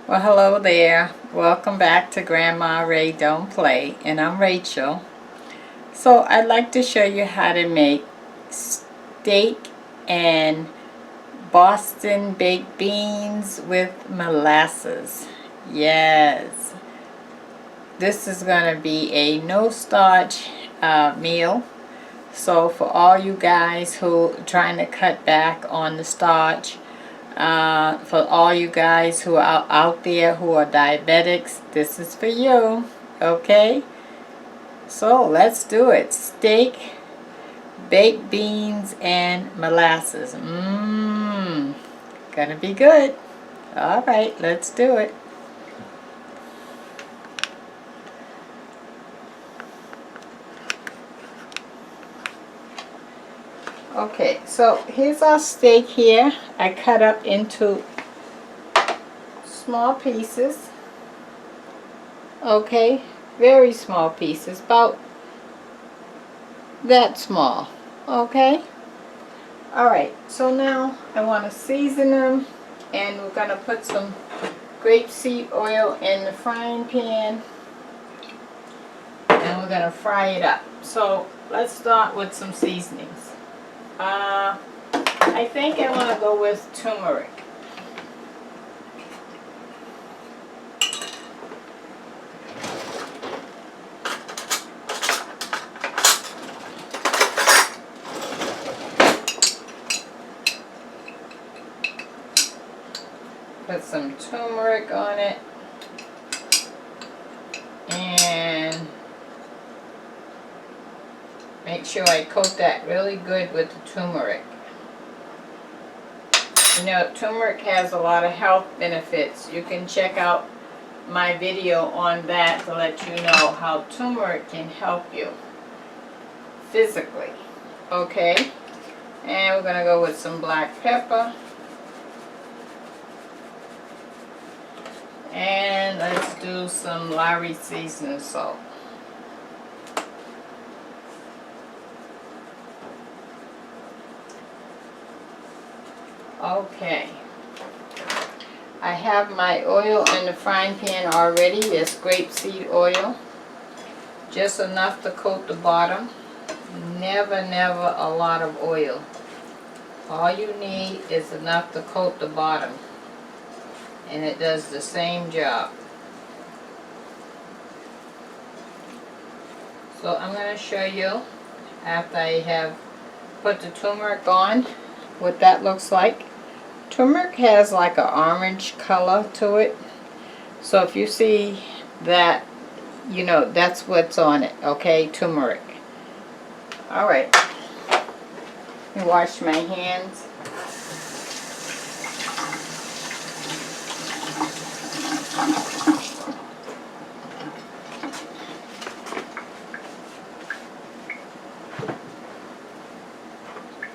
Well, hello there. Welcome back to Grandma Ray Don't Play, and I'm Rachel. So I'd like to show you how to make steak and Boston baked beans with molasses. Yes, this is going to be a no starch meal. So for all you guys who are trying to cut back on the starch, for all you guys who are out there who are diabetics, this is for you. Okay, so let's do it. Steak, baked beans, and molasses. Gonna be good. All right, let's do it. Okay, so here's our steak here. I cut up into small pieces. Okay, very small pieces, about that small. Okay, all right, so now I want to season them, and we're going to put some grapeseed oil in the frying pan, and we're going to fry it up. So let's start with some seasonings. I think I want to go with turmeric. Put some turmeric on it, and make sure I coat that really good with the turmeric. You know, turmeric has a lot of health benefits. You can check out my video on that to let you know how turmeric can help you physically. Okay, and we're gonna go with some black pepper. And let's do some Lowry seasoning salt. Okay. I have my oil in the frying pan already. It's grapeseed oil. Just enough to coat the bottom. Never a lot of oil. All you need is enough to coat the bottom, and it does the same job. So I'm going to show you, after I have put the turmeric on, what that looks like. Turmeric has like an orange color to it. So if you see that, you know that's what's on it. Okay, turmeric. Alright. Let me wash my hands.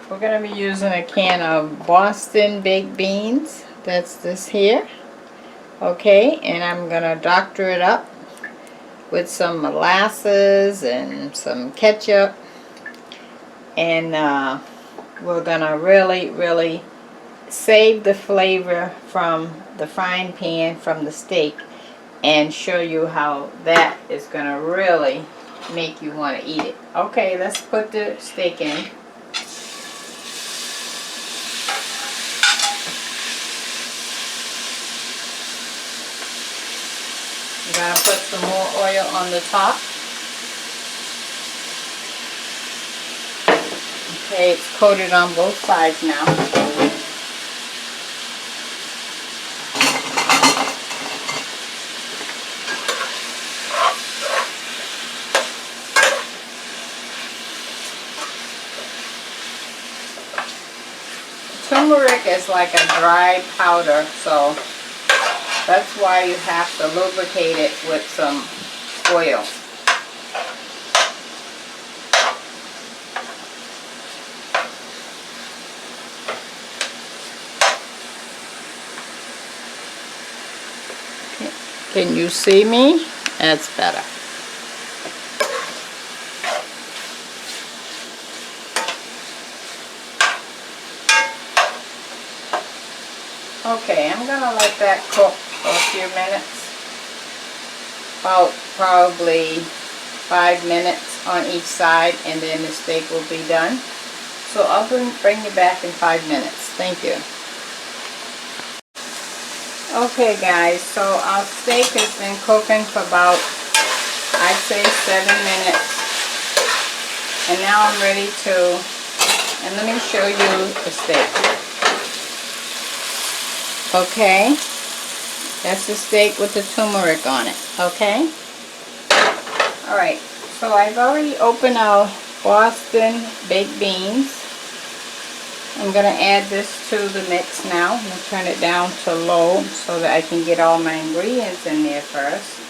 We're going to be using a can of Boston baked beans. That's this here. Okay, and I'm going to doctor it up with some molasses and some ketchup. And we're going to really save the flavor from the frying pan, from the steak, and show you how that is going to really make you want to eat it. Okay, let's put the steak in. You're going to put some more oil on the top. Okay, it's coated on both sides now. Turmeric is like a dry powder, so that's why you have to lubricate it with some oil. Can you see me? That's better. Okay, I'm going to let that cook for a few about probably 5 minutes on each side, and then the steak will be done. So I'll bring you back in 5 minutes. Thank you. Okay guys, so our steak has been cooking for about, I'd say 7 minutes. And now I'm ready to, and let me show you the steak. Okay, that's the steak with the turmeric on it, okay? Alright, so I've already opened our Boston baked beans. I'm going to add this to the mix now. I'm going to turn it down to low so that I can get all my ingredients in there first.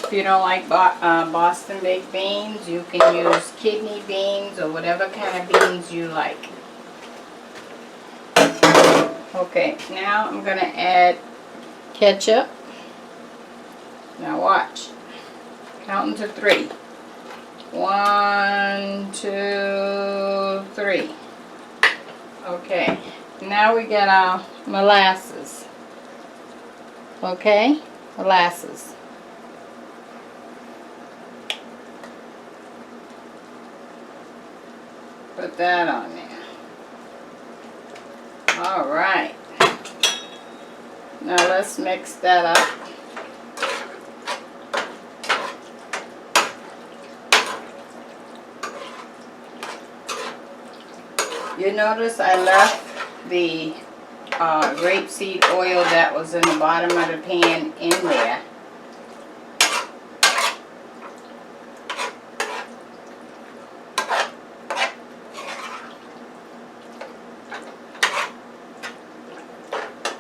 If you don't like Boston baked beans, you can use kidney beans or whatever kind of beans you like. Okay, now I'm going to add ketchup. Now watch. Counting to 3. 1, 2, 3. Okay, now we get our molasses. Okay, molasses. Put that on there. Alright. Now let's mix that up. You notice I left the grapeseed oil that was in the bottom of the pan in there.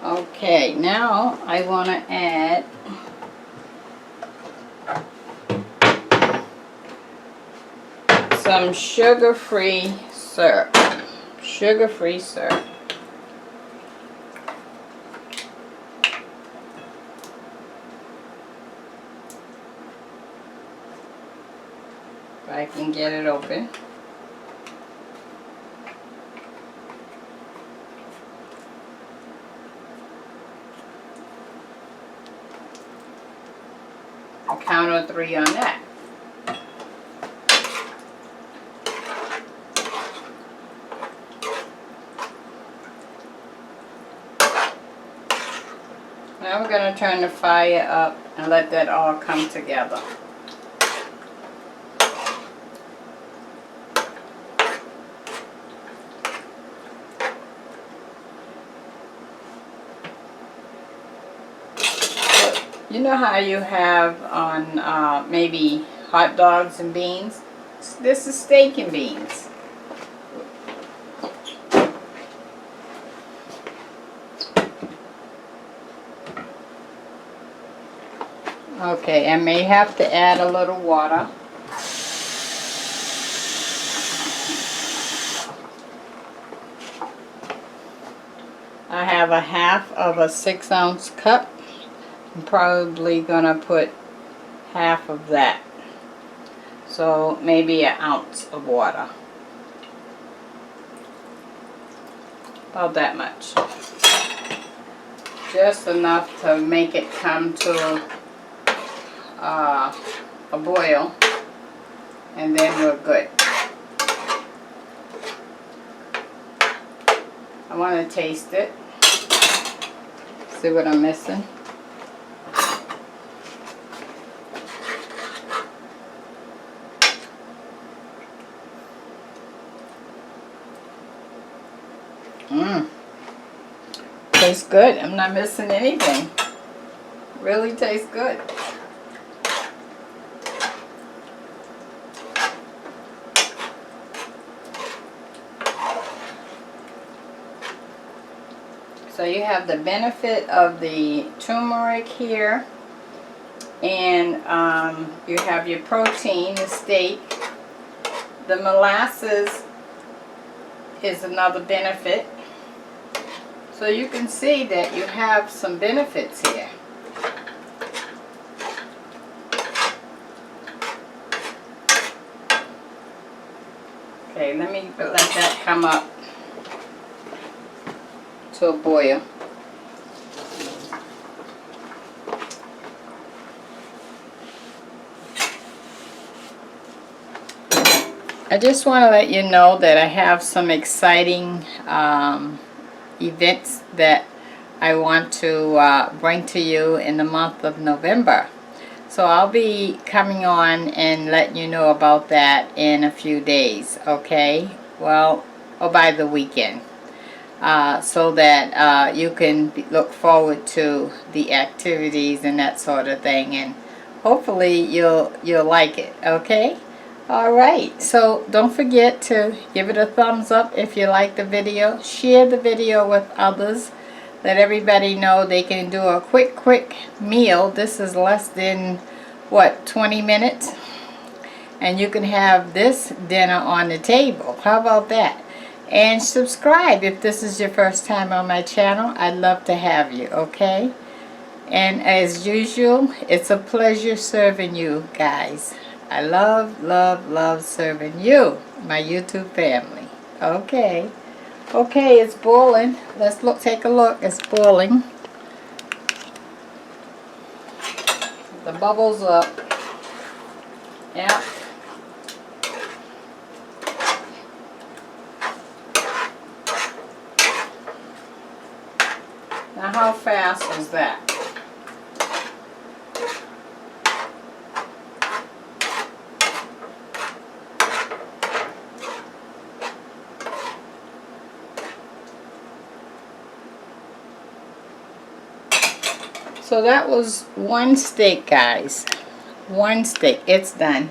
Okay, now I want to add some sugar-free syrup. Sugar-free syrup. If I can get it open. Count of 3 on that. Now we're going to turn the fire up and let that all come together. You know how you have on maybe hot dogs and beans? This is steak and beans. Okay, I may have to add a little water. I have a half of a 6-ounce cup. I'm probably gonna put half of that, so maybe an ounce of water, about that much, just enough to make it come to a boil, and then we're good. I want to taste it, see what I'm missing. Tastes good. I'm not missing anything. Really tastes good. So you have the benefit of the turmeric here, and you have your protein, the steak. The molasses is another benefit. So you can see that you have some benefits here. Okay, let me let that come up to a boil. I just want to let you know that I have some exciting events that I want to bring to you in the month of November. So I'll be coming on and letting you know about that in a few days, okay? Well, or by the weekend. So that you can look forward to the activities and that sort of thing, and hopefully you'll like it, okay? Alright, so don't forget to give it a thumbs up if you like the video. Share the video with others. Let everybody know they can do a quick meal. This is less than, what, 20 minutes? And you can have this dinner on the table. How about that? And subscribe if this is your first time on my channel. I'd love to have you, okay? And as usual, it's a pleasure serving you guys. I love serving you, my YouTube family. Okay. Okay, it's boiling. Let's take a look. It's boiling. The bubbles up. Yeah. Now how fast was that? So that was one steak, guys. One steak. It's done.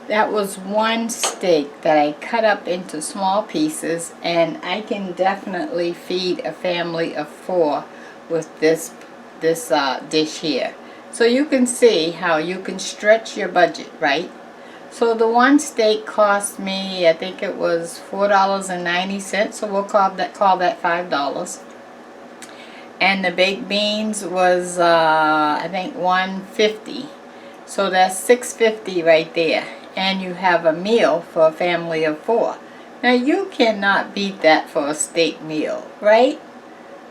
That was one steak that I cut up into small pieces, and I can definitely feed a family of 4 with this dish here. So you can see how you can stretch your budget, right? So the one steak cost me, I think it was $4.90, so we'll call that $5. And the baked beans was I think $1.50. So that's $6.50 right there. And you have a meal for a family of 4. Now you cannot beat that for a steak meal, right?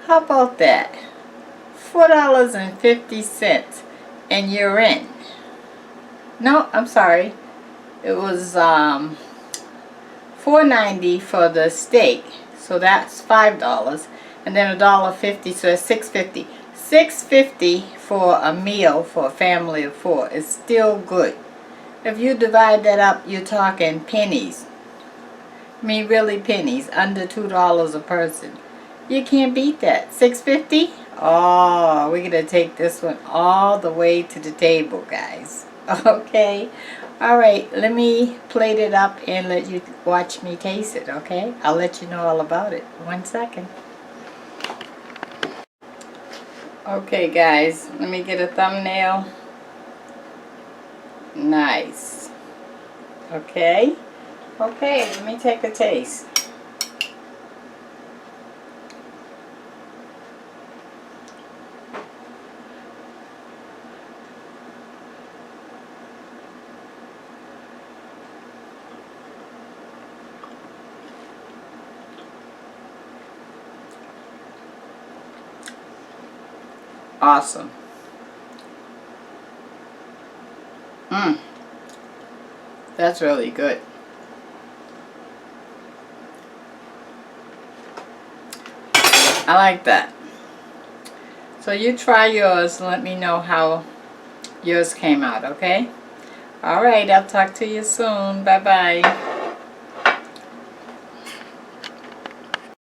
How about that? $4.50 and you're in. No, I'm sorry. It was $4.90 for the steak. So that's $5. And then $1.50, so it's $6.50. $6.50 for a meal for a family of 4 is still good. If you divide that up, you're talking pennies. I mean, really pennies, under $2 a person. You can't beat that. $6.50? Oh, we're gonna take this one all the way to the table, guys. Okay. All right, let me plate it up and let you watch me taste it. Okay, I'll let you know all about it. 1 second. Okay guys, let me get a thumbnail. Nice. Okay. Okay, let me take a taste. Awesome. That's really good. I like that. So you try yours and let me know how yours came out, okay? Alright, I'll talk to you soon. Bye-bye.